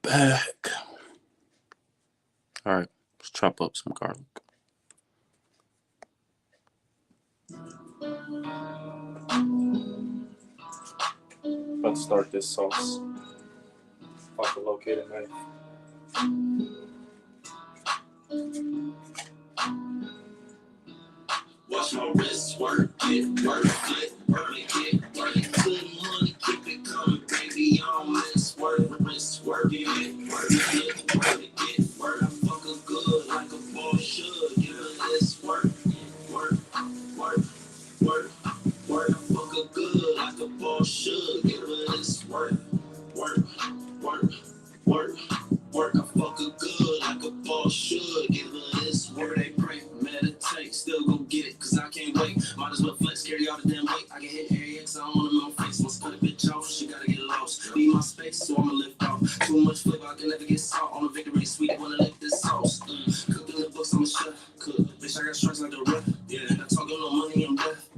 back. All right, let's chop up some garlic. About to start this sauce. If I can locate a knife. Watch my wrist work, get work, flip, work, get work. Good money, keep it coming, baby. I don't miss work, wrist work, get work, get work, get work. I fuck her good like a boss should. Give her this work, work, work, work, work. I fuck her good like a boss should. Give her this work, work, work, work, work. I fuck her good like a boss should. Give her this work. They pray, meditate, still gon' get it, cause I can't wait. Might as well flex, carry all the damn weight. I can hit area, cause I don't want a little face. Once cut a bitch off, she gotta get lost. Need my space, so I'ma lift off. Too much flavor, I can never get salt. On a victory sweet, wanna lick this sauce. Cook in the books, I'm a chef. Cook, bitch, I got strikes like a rep. Yeah, not talking no money, I'm deaf.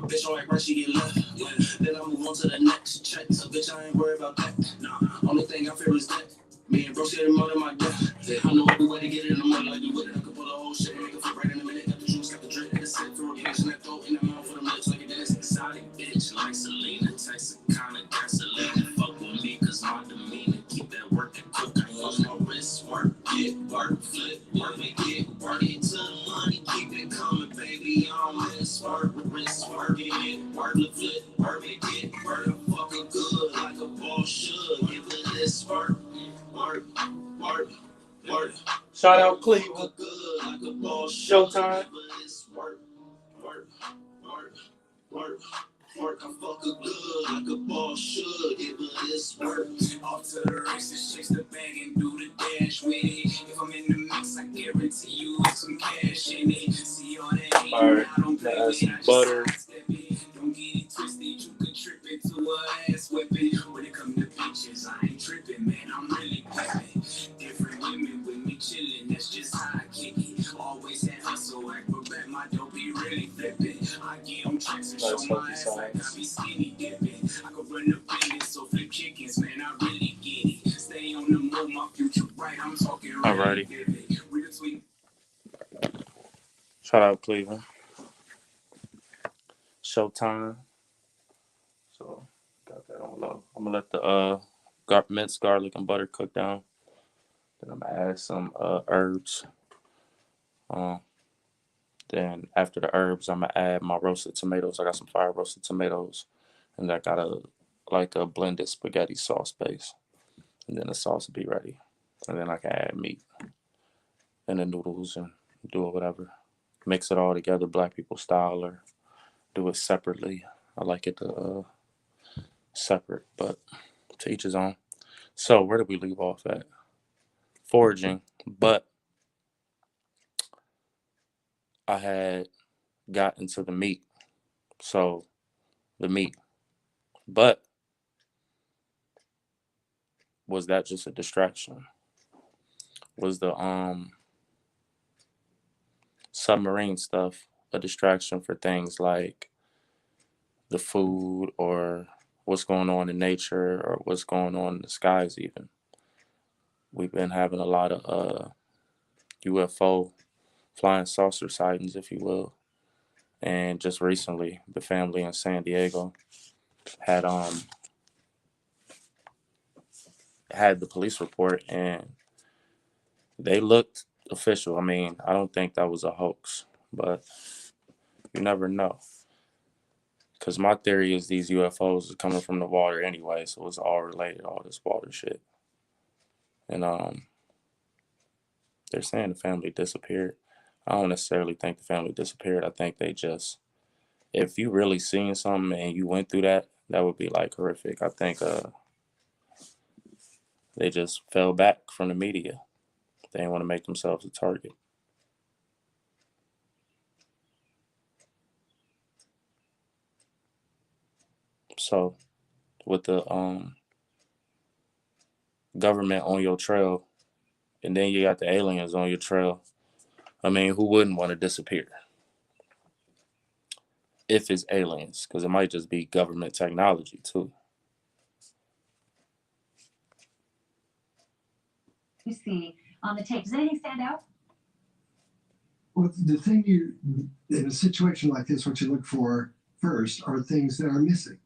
Bitch, on like right, she get left. Yeah, then I move on to the next check. So bitch, I ain't worried about that. Nah, only thing I fear is that. Me and bro said more than my death. Yeah, I know every way to get it in the money like you with it. I could pull the whole shit and make it fit right in a minute. Got the juice, got the drink, and the set for a gas and that throat in the mouth for the lips like it is. Exotic bitch like Selena, Texarkana, gasoline. Fuck with me, cause my demeanor keep that work and cook. I use my wrist work, get work, flip, work, and get work. Get to the money, keep it coming, baby. I don't miss work, wrist work, get work, flip, work, and get work. I fuck her good like a boss should. Give her this work. Work, work, work. Shout out Cleveland. Good like a ball. Showtime. Work, work, work, work, work. I fuck her good like a ball should. Give her this work. Off to the races, chase the bag and do the dash with it. If I'm in the mix, I guarantee you some cash in it. See all that hate, Alright, I don't play with it. I just butter. sidestep it. Don't get it twisted, you could trip into a ass weapon. When it comes to bitches, I ain't tripping, man. I'm really pimping. Different women with me chilling, that's just how I kick it. Always had hustle, acrobat, my dope be really flipping. I get on tracks and show my ass like I be skinny dipping. I could run the business, so flip chickens, man. I really get it. Stay on the move, my future bright. I'm talking really Alrighty. vivid. Real tweet. Shout out Cleveland. Showtime. So got that on low. I'm gonna let the minced garlic and butter cook down. Then I'm gonna add some herbs. Um, then after the herbs, I'm gonna add my roasted tomatoes. I got some fire roasted tomatoes, and I got a blended spaghetti sauce base. And then the sauce will be ready. And then I can add meat and the noodles and do it whatever. Mix it all together, black people style, or do it separately. I like it to separate, but to each his own. So where did we leave off at? Foraging, but I had got into the meat. So the meat. But was that just a distraction? Was the submarine stuff a distraction for things like the food or what's going on in nature or what's going on in the skies even? We've been having a lot of UFO flying saucer sightings, if you will. And just recently, the family in San Diego had had the police report, and they looked official. I mean, I don't think that was a hoax, but you never know. Because my theory is these UFOs are coming from the water anyway, so it's all related, all this water shit. And they're saying the family disappeared. I don't necessarily think the family disappeared. I think they just, if you really seen something and you went through that, that would be like horrific. I think they just fell back from the media. They didn't want to make themselves a target. So with the government on your trail, and then you got the aliens on your trail, I mean, who wouldn't want to disappear? If it's aliens, because it might just be government technology too. you see on the tape. Does anything stand out? Well, the thing in a situation like this, what you look for first are things that are missing.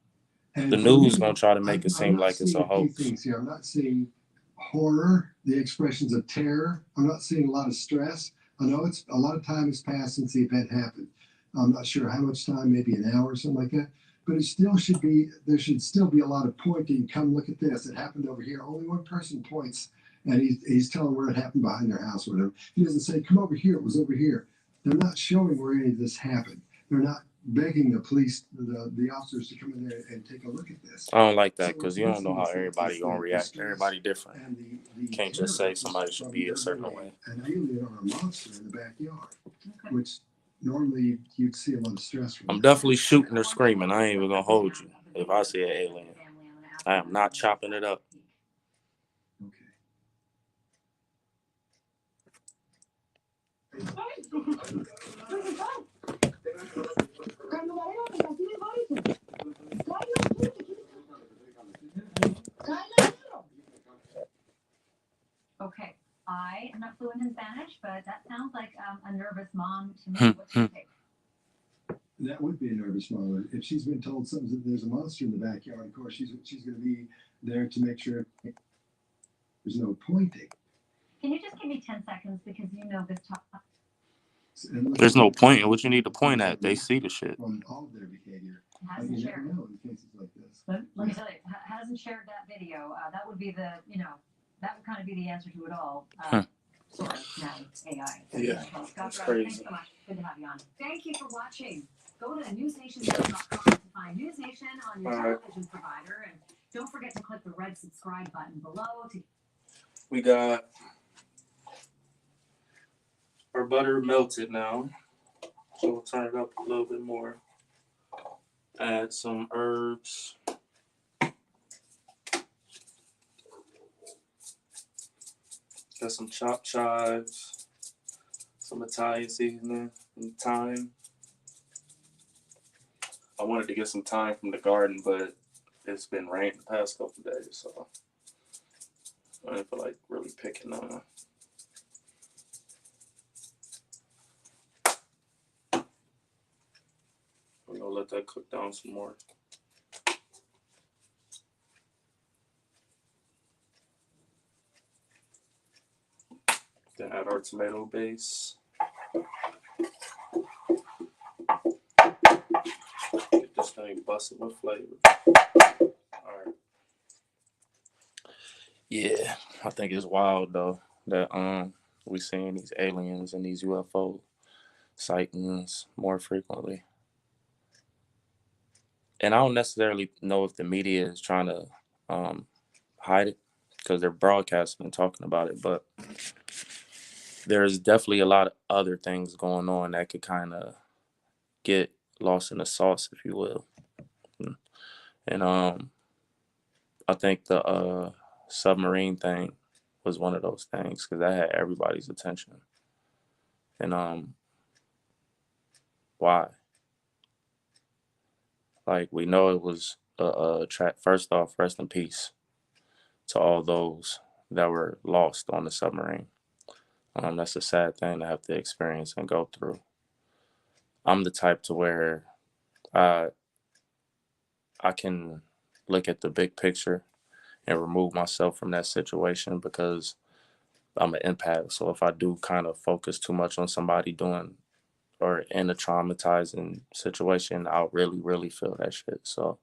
The And for news me, gonna try to make it I'm seem not like it's seeing a a few hoax. things here. I'm not seeing horror, the expressions of terror. I'm not seeing a lot of stress. I know it's a lot of time has passed since the event happened. I'm not sure how much time, maybe an hour or something like that. But it still should be, there should still be a lot of pointing. Come look at this. It happened over here. Only one person points and he's telling where it happened behind their house or whatever. He doesn't say, come over here. It was over here. They're not showing where any of this happened. They're not begging the police, the officers to come in there and take a look at this. I don't like that So because you don't missing know how is everybody gonna the react. stress Everybody different. and the Can't just terror say somebody should from be a there certain being way. an alien or a monster in the backyard, Okay. which normally you'd see a lot of stress from. I'm definitely shooting or screaming. I ain't even gonna hold you. If I see an alien, I am not chopping it up. Okay. Okay. I am not fluent in Spanish, but that sounds like a nervous mom to me. What's your take? That would be a nervous mom. If she's been told something that there's a monster in the backyard, of course she's going to be there to make sure there's no pointing. Can you just give me 10 seconds because you know this topic? There's no point in what you need to point at. They see the shit. From all of their behavior. Hasn't You never shared. know in cases like this. Let me tell you, hasn't shared that video. That would be the, that would kind of be the answer to it all. Sort of now, AI. Yeah, Scott, that's thanks crazy. so much. Good to have you on. Thank you for watching. Go to newsnation.com to find News Nation on your television provider, and don't forget to click the red subscribe button below. We got our butter melted now, so we'll turn it up a little bit more. Add some herbs. Got some chopped chives, some Italian seasoning, and thyme. I wanted to get some thyme from the garden, but it's been raining the past couple of days, so I didn't feel like really picking on it. We're gonna let that cook down some more. Then add our tomato base. Get this thing busted with flavor. Alright. Yeah, I think it's wild though that we seeing these aliens and these UFO sightings more frequently. And I don't necessarily know if the media is trying to hide it because they're broadcasting and talking about it, but there's definitely a lot of other things going on that could kind of get lost in the sauce, if you will. And I think the submarine thing was one of those things because that had everybody's attention. And why? Like, we know it was a track. First off, rest in peace to all those that were lost on the submarine. That's a sad thing to have to experience and go through. I'm the type to where I can look at the big picture and remove myself from that situation because I'm an empath. So if I do kind of focus too much on somebody doing or in a traumatizing situation, I'll really, really feel that shit. So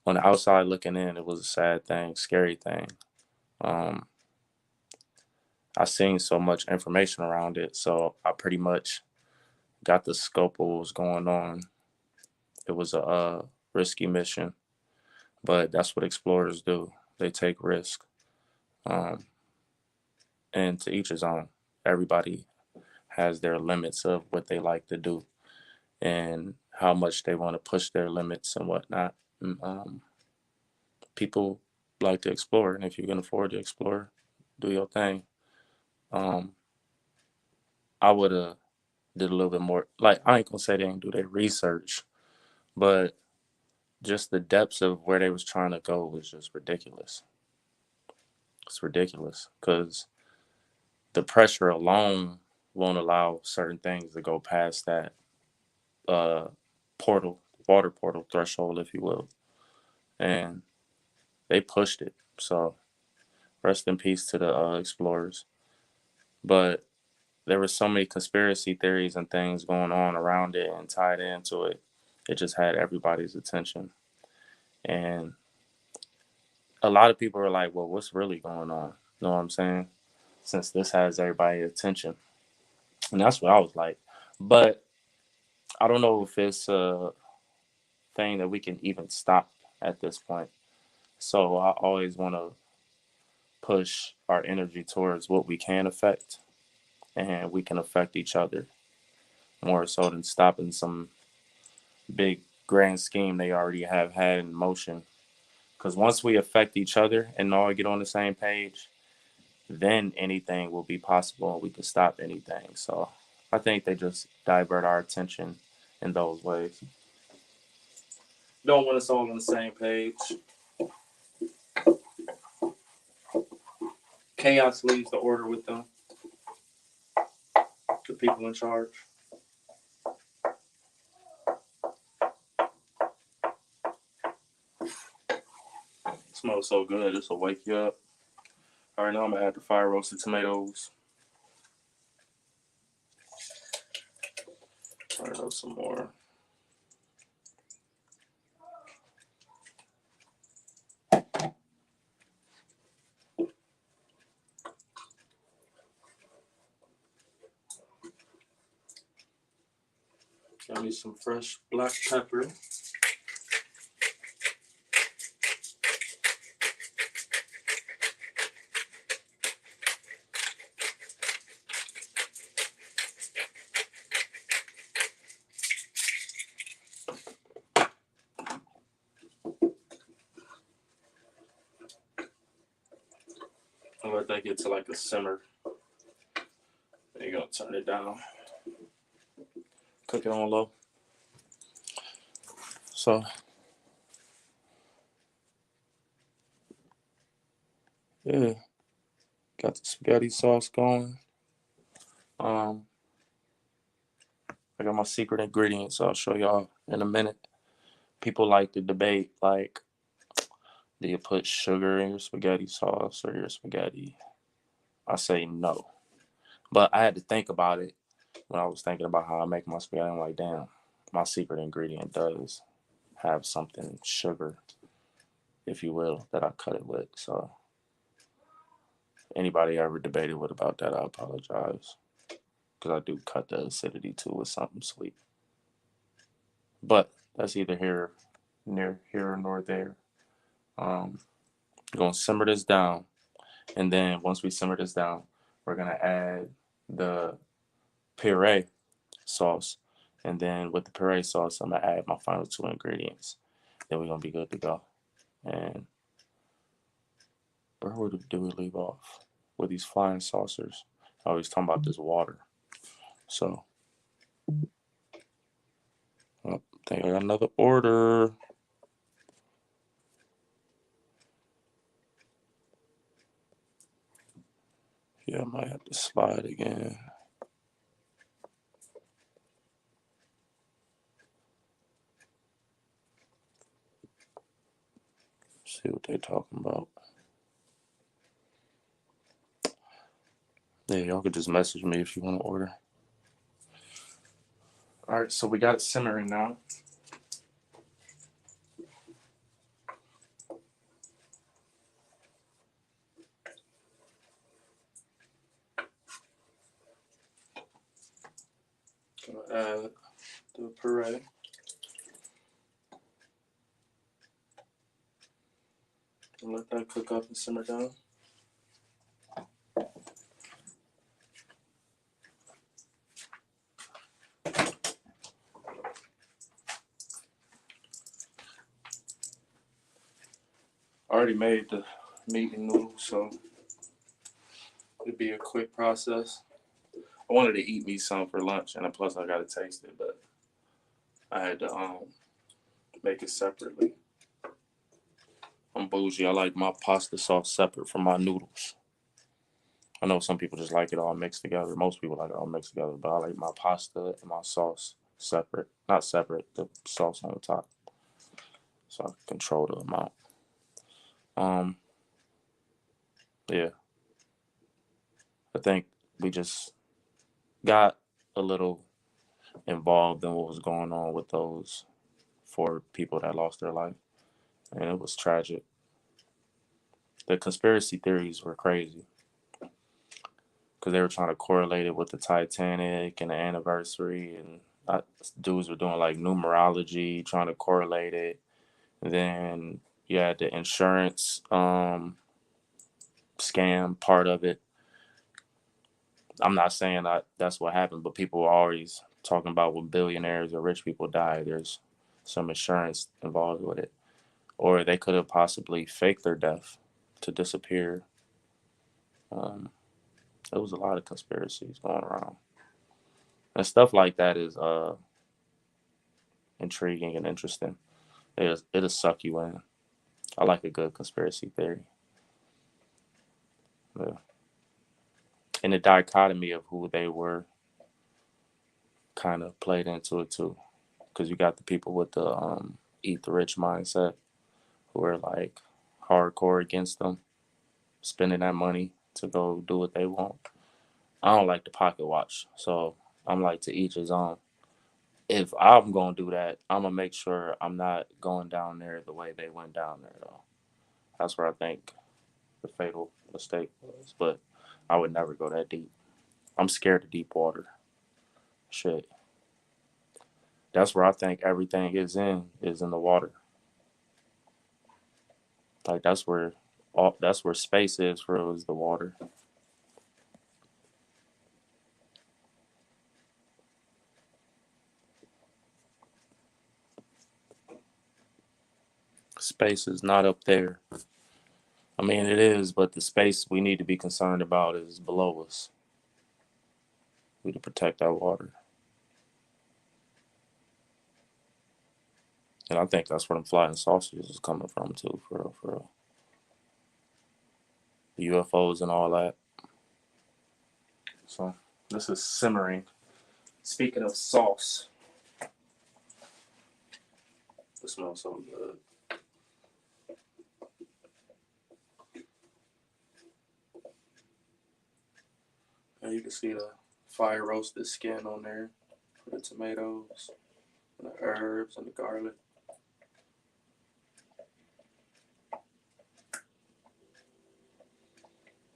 on the outside looking in, it was a sad thing, scary thing. I seen so much information around it, so I pretty much got the scope of what was going on. It was a risky mission, but that's what explorers do. They take risks. And to each his own. Everybody has their limits of what they like to do and how much they want to push their limits and whatnot. And, people like to explore, and if you can afford to explore, do your thing. I would have did a little bit more. Like, I ain't gonna say they didn't do their research, but just the depths of where they was trying to go was just ridiculous. It's ridiculous because the pressure alone won't allow certain things to go past that uh, portal, water portal threshold, if you will. And they pushed it. So rest in peace to the explorers. But there were so many conspiracy theories and things going on around it and tied into it. It just had everybody's attention. And a lot of people are like, well, what's really going on? You know what I'm saying? Since this has everybody's attention. And that's what I was like. But I don't know if it's a thing that we can even stop at this point. So I always want to push our energy towards what we can affect, and we can affect each other more so than stopping some big grand scheme they already have had in motion. Because once we affect each other and all get on the same page, then anything will be possible and we can stop anything. So I think they just divert our attention in those ways. Don't want us all on the same page. Chaos leaves the order with them, the people in charge. It smells so good, this will wake you up. All right, now I'm gonna add the fire roasted tomatoes. Fire up some more. Got me some fresh black pepper. And let that get to like a simmer. Then you're gonna turn it down. Cook it on low. So yeah, got the spaghetti sauce going. Um, I got my secret ingredients. I'll show y'all in a minute. People like to debate, like, do you put sugar in your spaghetti sauce or your spaghetti? I say no. But I had to think about it when I was thinking about how I make my spaghetti. I'm like, damn, my secret ingredient does have something sugar, if you will, that I cut it with. So anybody ever debated with about that, I apologize. Because I do cut the acidity too with something sweet. But that's either here nor there. Um, we're gonna simmer this down, and then once we simmer this down, we're gonna add the puree sauce, and then with the puree sauce, I'm gonna add my final two ingredients. Then we're gonna be good to go. And where do we leave off with these flying saucers? I always talking about this water. So I think I got another order. Yeah, I might have to slide again. See what they talking about. Yeah, y'all could just message me if you want to order. All right, so we got it simmering now. Gonna add the puree. And let that cook up and simmer down. I already made the meat and noodles, so it'd be a quick process. I wanted to eat me some for lunch, and plus I gotta taste it, but I had to make it separately. I'm bougie. I like my pasta sauce separate from my noodles. I know some people just like it all mixed together. Most people like it all mixed together, but I like my pasta and my sauce separate. Not separate, the sauce on the top. So I can control the amount. Um, yeah, I think we just got a little involved in what was going on with those four people that lost their life. And it was tragic. The conspiracy theories were crazy because they were trying to correlate it with the Titanic and the anniversary. And dudes were doing like numerology, trying to correlate it. And then you had the insurance scam part of it. I'm not saying that's what happened, but people are always talking about when billionaires or rich people die, there's some insurance involved with it. Or they could have possibly faked their death to disappear. Um, there was a lot of conspiracies going around. And stuff like that is intriguing and interesting. It'll suck you in. I like a good conspiracy theory. Yeah. And the dichotomy of who they were kind of played into it too. Because you got the people with the eat the rich mindset who are like hardcore against them, spending that money to go do what they want. I don't like the pocket watch. So I'm like to each his own. If I'm gonna do that, I'm gonna make sure I'm not going down there the way they went down there though. That's where I think the fatal mistake was. But I would never go that deep. I'm scared of deep water. Shit. That's where I think everything is in the water. Like that's where space is for us, is the water. Space is not up there. I mean it is, but the space we need to be concerned about is below us. We need to protect our water. And I think that's where them flying saucers is coming from too, for real, for real. The UFOs and all that. So this is simmering. Speaking of sauce, it smells so good. And you can see the fire roasted skin on there, the tomatoes, and the herbs and the garlic.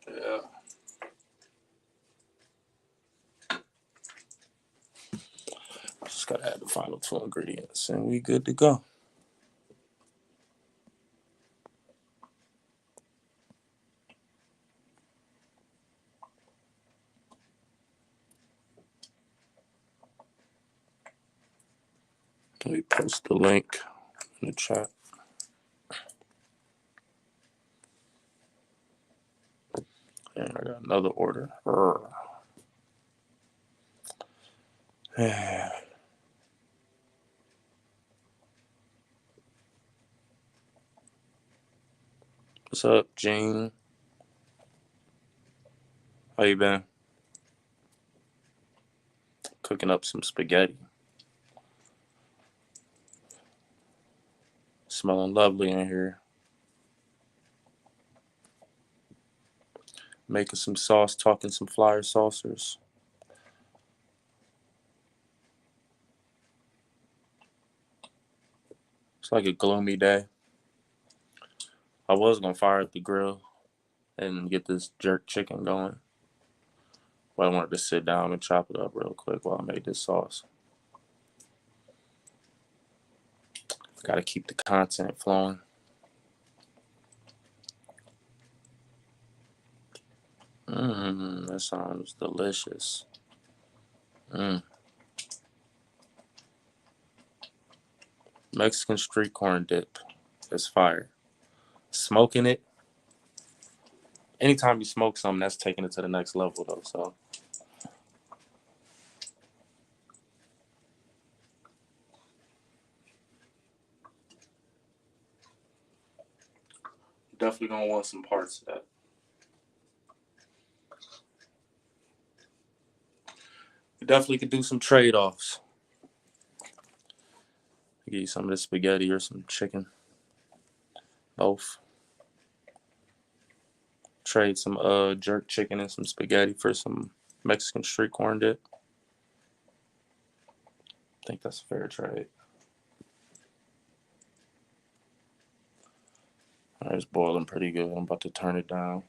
Yeah, just gotta add the final two ingredients, and we good to go. Let me post the link in the chat. And I got another order. What's up, Gene? How you been? Cooking up some spaghetti. Smelling lovely in here. Making some sauce, talking some flyer saucers. It's like a gloomy day. I was gonna fire up the grill and get this jerk chicken going, but I wanted to sit down and chop it up real quick while I made this sauce. Gotta keep the content flowing. That sounds delicious. Mmm. Mexican street corn dip is fire. Smoking it, anytime you smoke something, that's taking it to the next level though. So definitely gonna want some parts of that. definitely could do some trade-offs. Give you some of the spaghetti or some chicken. Both. Trade some jerk chicken and some spaghetti for some Mexican street corn dip. I think that's a fair trade. All right, it's boiling pretty good. I'm about to turn it down.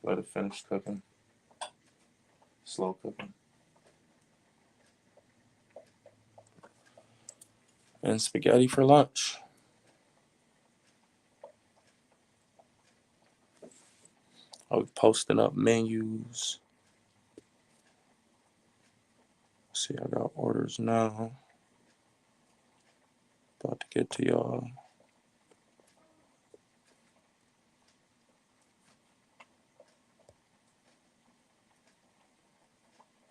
Let it finish cooking. Slow cooking. And spaghetti for lunch. I'll be posting up menus. See, I got orders now. About to get to y'all.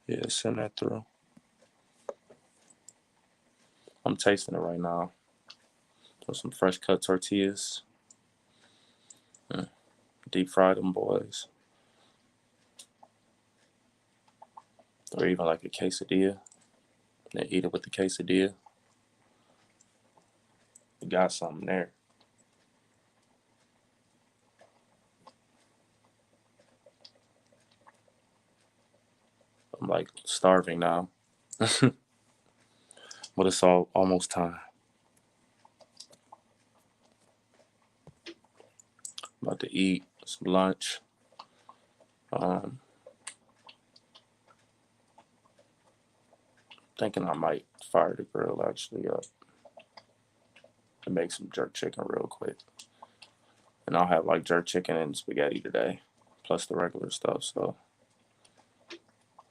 Yeah, send that through. I'm tasting it right now. With some fresh cut tortillas. Deep fried them boys. Or even like a quesadilla. And eat it with the quesadilla. You got something there. I'm like starving now. But it's almost time. About to eat some lunch. Thinking I might fire the grill actually up and make some jerk chicken real quick. And I'll have like jerk chicken and spaghetti today, plus the regular stuff. So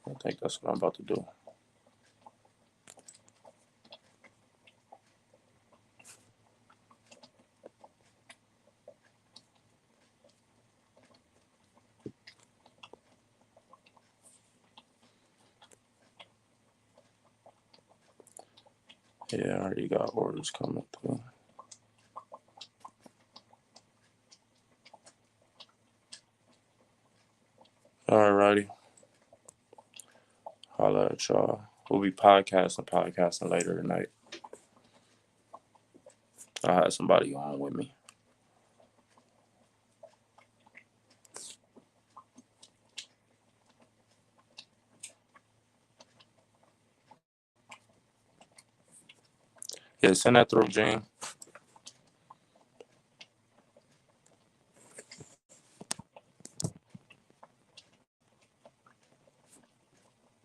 I think that's what I'm about to do. Yeah, I already got orders coming through. Alrighty. Holla at y'all. We'll be podcasting later tonight. I had somebody on with me. Yeah, send that through, Gene.